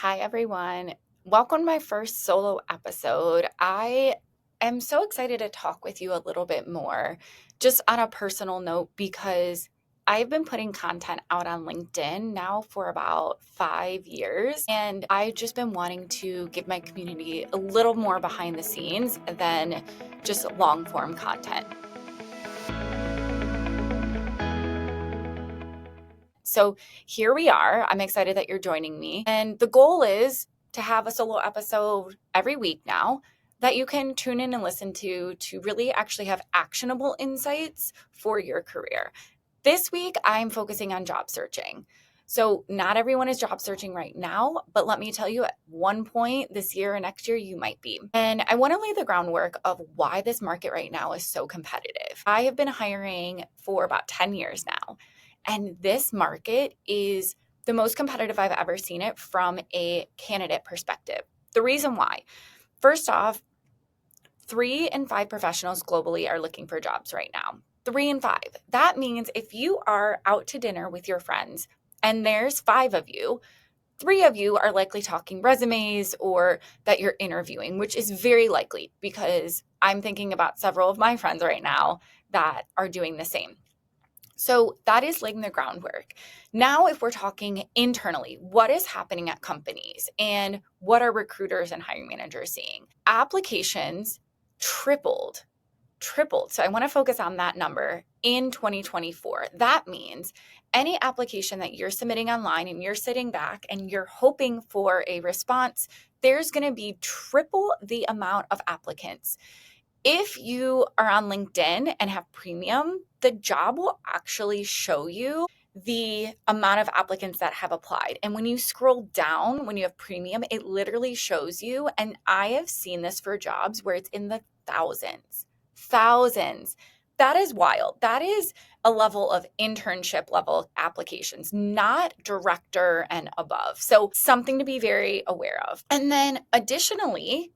Hi, everyone. Welcome to my first solo episode. I am so excited to talk with you a little bit more, just on a personal note, because I've been putting content out on LinkedIn now for about 5 years, and I've just been wanting to give my community a little more behind the scenes than just long form content. So here we are. I'm excited that you're joining me. And the goal is to have a solo episode every week now that you can tune in and listen to really actually have actionable insights for your career. This week, I'm focusing on job searching. So, not everyone is job searching right now, but let me tell you, at one point this year or next year, you might be. And I want to lay the groundwork of why this market right now is so competitive. I have been hiring for about 10 years now. And this market is the most competitive I've ever seen it from a candidate perspective. The reason why, first off, 3 in 5 professionals globally are looking for jobs right now. 3 in 5. That means if you are out to dinner with your friends and there's 5 of you, 3 of you are likely talking resumes or that you're interviewing, which is very likely because I'm thinking about several of my friends right now that are doing the same. So that is laying the groundwork. Now, if we're talking internally, what is happening at companies and what are recruiters and hiring managers seeing? Applications tripled. So I want to focus on that number in 2024. That means any application that you're submitting online and you're sitting back and you're hoping for a response, there's going to be triple the amount of applicants. If you are on LinkedIn and have premium, the job will actually show you the amount of applicants that have applied. And when you scroll down, when you have premium, it literally shows you. And I have seen this for jobs where it's in the thousands. Thousands. That is wild. That is a level of internship level applications, not director and above. So something to be very aware of. And then additionally,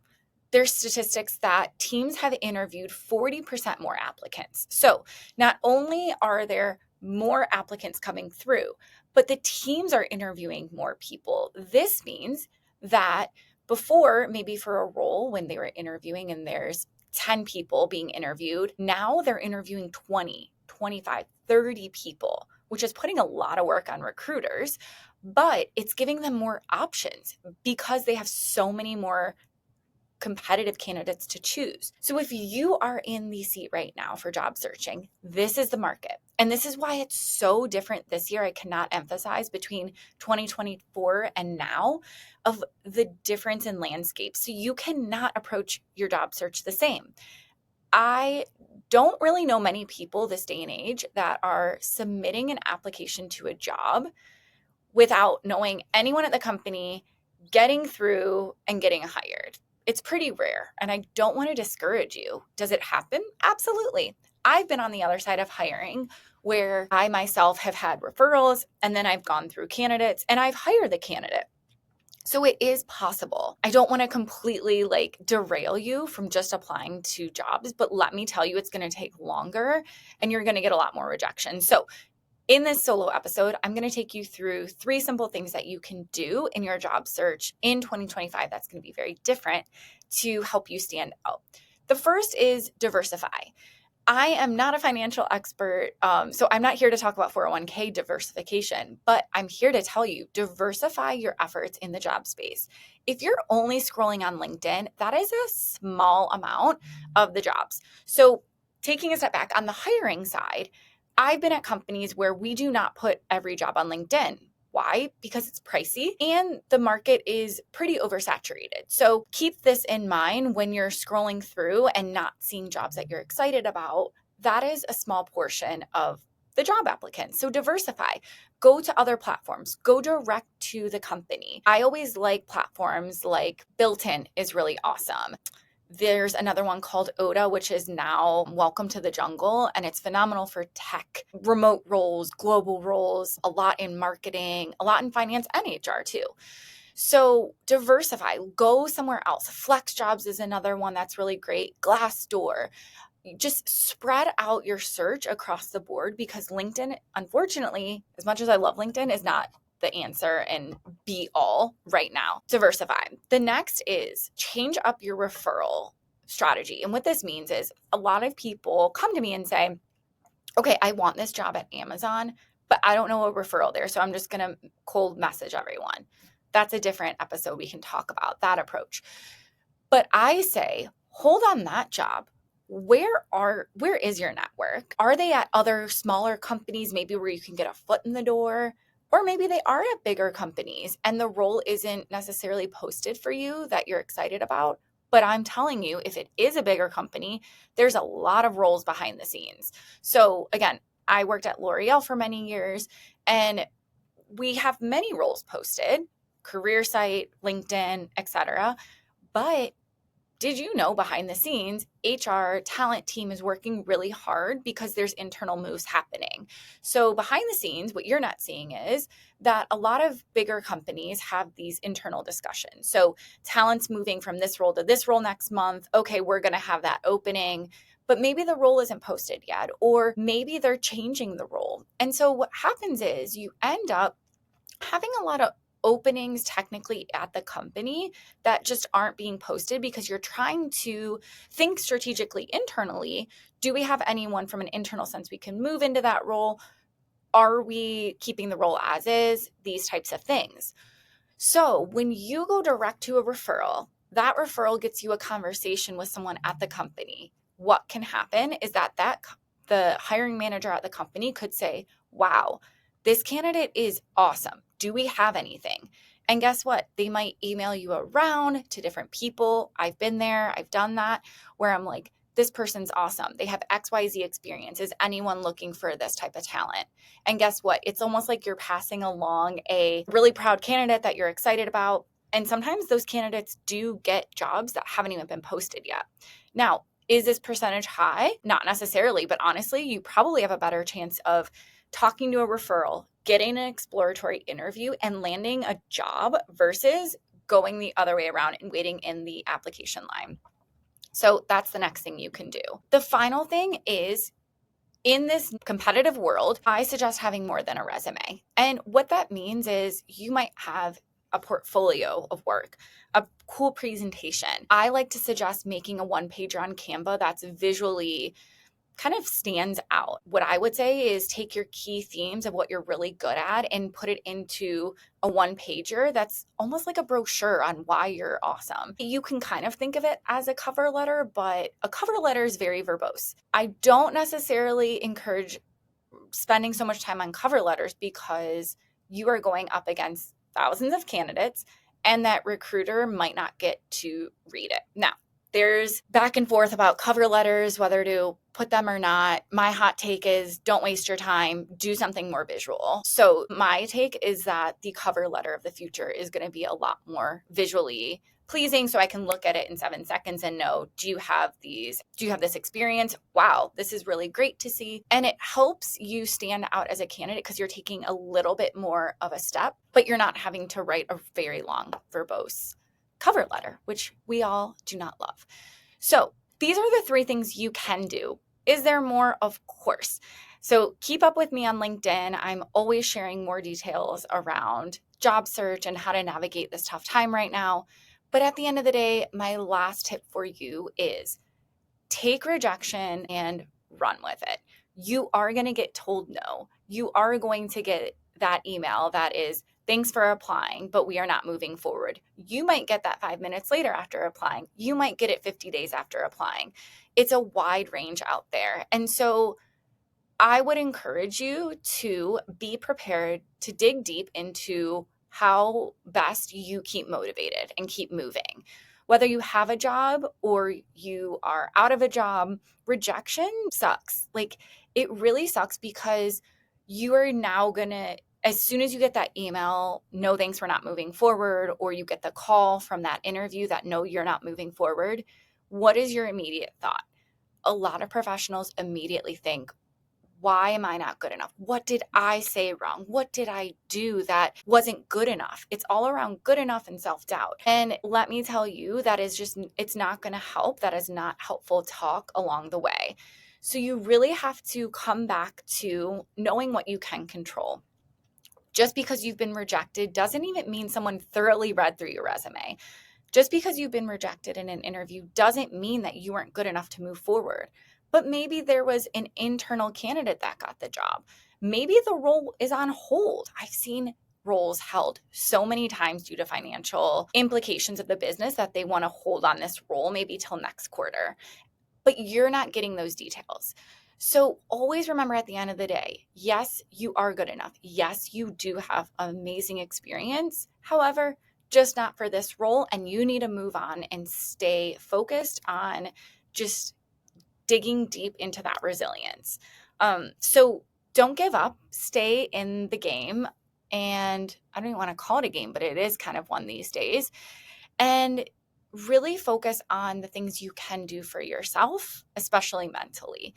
there's statistics that teams have interviewed 40% more applicants. So not only are there more applicants coming through, but the teams are interviewing more people. This means that before, maybe for a role when they were interviewing and there's 10 people being interviewed, now they're interviewing 20, 25, 30 people, which is putting a lot of work on recruiters, but it's giving them more options because they have so many more competitive candidates to choose. So if you are in the seat right now for job searching, this is the market. And this is why it's so different this year. I cannot emphasize between 2024 and now of the difference in landscape. So you cannot approach your job search the same. I don't really know many people this day and age that are submitting an application to a job without knowing anyone at the company, getting through and getting hired. It's pretty rare, and I don't want to discourage you. Does it happen? Absolutely. I've been on the other side of hiring where I myself have had referrals and then I've gone through candidates and I've hired the candidate. So it is possible. I don't want to completely derail you from just applying to jobs, but let me tell you, it's going to take longer and you're going to get a lot more rejection. So in this solo episode, I'm going to take you through 3 simple things that you can do in your job search in 2025 that's going to be very different to help you stand out. The first is diversify. I am not a financial expert, so I'm not here to talk about 401k diversification, but I'm here to tell you, diversify your efforts in the job space. If you're only scrolling on LinkedIn, that is a small amount of the jobs. So taking a step back on the hiring side, I've been at companies where we do not put every job on LinkedIn. Why? Because it's pricey and the market is pretty oversaturated. So keep this in mind when you're scrolling through and not seeing jobs that you're excited about. That is a small portion of the job applicants. So diversify. Go to other platforms. Go direct to the company. I always like platforms like Built-in is really awesome. There's another one called Oda, which is now Welcome to the Jungle, and it's phenomenal for tech, remote roles, global roles, a lot in marketing, a lot in finance and HR too. So diversify, go somewhere else. Flex Jobs is another one that's really great. Glassdoor. Just spread out your search across the board because LinkedIn, unfortunately, as much as I love LinkedIn, is not the answer and be all right now. Diversify. The next is change up your referral strategy. And what this means is a lot of people come to me and say, okay, I want this job at Amazon, but I don't know a referral there. So I'm just going to cold message everyone. That's a different episode. We can talk about that approach. But I say, hold on that job. Where is your network? Are they at other smaller companies, maybe where you can get a foot in the door? Or maybe they are at bigger companies and the role isn't necessarily posted for you that you're excited about. But I'm telling you, if it is a bigger company, there's a lot of roles behind the scenes. So again, I worked at L'Oreal for many years and we have many roles posted, career site, LinkedIn, etc. But did you know behind the scenes, HR talent team is working really hard because there's internal moves happening. So behind the scenes, what you're not seeing is that a lot of bigger companies have these internal discussions. So talent's moving from this role to this role next month. Okay, we're going to have that opening, but maybe the role isn't posted yet, or maybe they're changing the role. And so what happens is you end up having a lot of openings technically at the company that just aren't being posted because you're trying to think strategically internally. Do we have anyone from an internal sense we can move into that role? Are we keeping the role as is? These types of things. So when you go direct to a referral, that referral gets you a conversation with someone at the company. What can happen is that the hiring manager at the company could say, wow, this candidate is awesome. Do we have anything? And guess what? They might email you around to different people. I've been there. I've done that where I'm like, this person's awesome. They have XYZ experience. Is anyone looking for this type of talent? And guess what? It's almost like you're passing along a really proud candidate that you're excited about. And sometimes those candidates do get jobs that haven't even been posted yet. Now, is this percentage high? Not necessarily, but honestly, you probably have a better chance of talking to a referral, getting an exploratory interview, and landing a job versus going the other way around and waiting in the application line. So that's the next thing you can do. The final thing is, in this competitive world, I suggest having more than a resume. And what that means is you might have a portfolio of work, a cool presentation. I like to suggest making a one-pager on Canva that's visually kind of stands out. What I would say is take your key themes of what you're really good at and put it into a one pager that's almost like a brochure on why you're awesome. You can kind of think of it as a cover letter, but a cover letter is very verbose. I don't necessarily encourage spending so much time on cover letters because you are going up against thousands of candidates and that recruiter might not get to read it. Now, there's back and forth about cover letters, whether to put them or not. My hot take is don't waste your time, do something more visual. So my take is that the cover letter of the future is going to be a lot more visually pleasing so I can look at it in 7 seconds and know, do you have this experience? Wow, this is really great to see. And it helps you stand out as a candidate because you're taking a little bit more of a step, but you're not having to write a very long verbose cover letter, which we all do not love. So these are the 3 things you can do. Is there more? Of course. So keep up with me on LinkedIn. I'm always sharing more details around job search and how to navigate this tough time right now. But at the end of the day, my last tip for you is take rejection and run with it. You are going to get told no. You are going to get that email that is, thanks for applying, but we are not moving forward. You might get that 5 minutes later after applying. You might get it 50 days after applying. It's a wide range out there. And so I would encourage you to be prepared to dig deep into how best you keep motivated and keep moving. Whether you have a job or you are out of a job, rejection sucks. Like, it really sucks because you are now going to, as soon as you get that email, no thanks, we're not moving forward, or you get the call from that interview that no, you're not moving forward, what is your immediate thought? A lot of professionals immediately think, why am I not good enough? What did I say wrong? What did I do that wasn't good enough? It's all around good enough and self-doubt. And let me tell you, that is just, it's not going to help. That is not helpful talk along the way. So you really have to come back to knowing what you can control. Just because you've been rejected doesn't even mean someone thoroughly read through your resume. Just because you've been rejected in an interview doesn't mean that you weren't good enough to move forward. But maybe there was an internal candidate that got the job. Maybe the role is on hold. I've seen roles held so many times due to financial implications of the business that they want to hold on this role maybe till next quarter. But you're not getting those details. So always remember at the end of the day, yes, you are good enough. Yes, you do have amazing experience. However, just not for this role. And you need to move on and stay focused on just digging deep into that resilience. So don't give up, stay in the game. And I don't even want to call it a game, but it is kind of one these days. And really focus on the things you can do for yourself, especially mentally.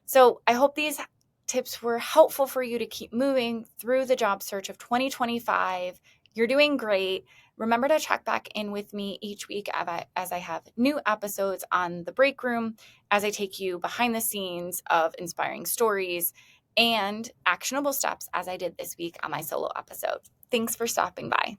So I hope these tips were helpful for you to keep moving through the job search of 2025. You're doing great. Remember to check back in with me each week as I have new episodes on the break room, as I take you behind the scenes of inspiring stories and actionable steps as I did this week on my solo episode. Thanks for stopping by.